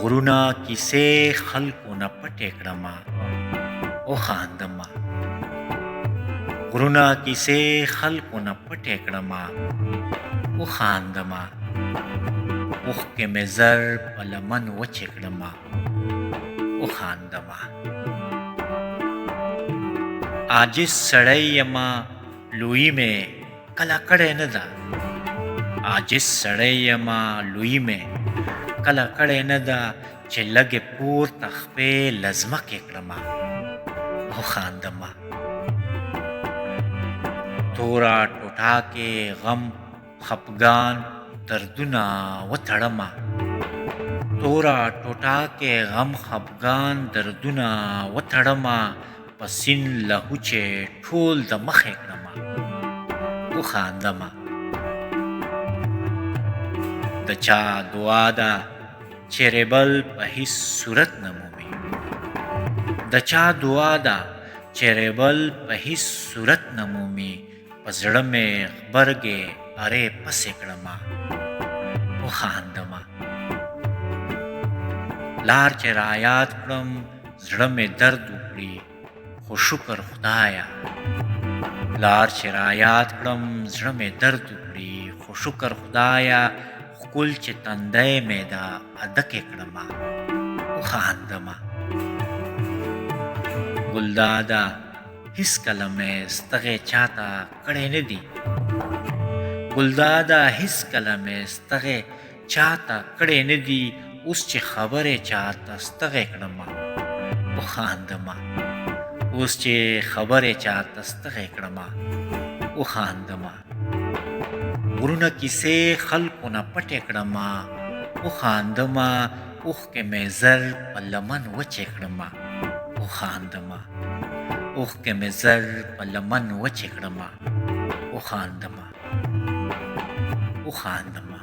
غرونه کیسې خلکو نه پټې کړمه وخاندمه غرونه کیسې خلکو نه پټې کړمه وخاندمه اوښکې مې زر په لمن وچې کړمه وخاندمه عاجز سړی یمه لویي مې کله کړې نه ده عاجز سړی یمه لویي مې کله کړې نه ده چې لږې پورته خپې له ځمکې کړمه وخاندمه توره ټوټه کې غم خفګان دردونه وتړمه توره ټوټه کې غم خفګان دردونه وتړمه په سیند لهو چې ټول د مخې کړمه وخاندمه د چا دعا ده چیرې بل په هیڅ صورت نه مومي د چا دعا ده چیرې بل په هیڅ صورت نه مومي په زړه مې غبرګې ارې پسې کړمه وخاندمه لار چې رایاد کړم زړه مې درد وکړي خو شکر خدایه لار چې رایاد کړم زړه مې درد وکړي خو شکر خدایه ښکل چې تندی مې ده ادکې کړمه وخاندمه ګلداده هېڅکله مې ستغې چاته کړې نه دي ګلداده هېڅکله مې ستغې چاته کړې نه دي اوس چې خبرې چاته ستغې کړمه وخاندمه اوس چې خبرې چاته ستغې کړمه وخاندمه غرونه کیسې خلکو نه پټې کړمه وخاندمه اوښکې مې زر په لمن وچې کړمه وخاندمه اوښکې مې زر په لمن وچې کړمه وخاندمه وخاندمه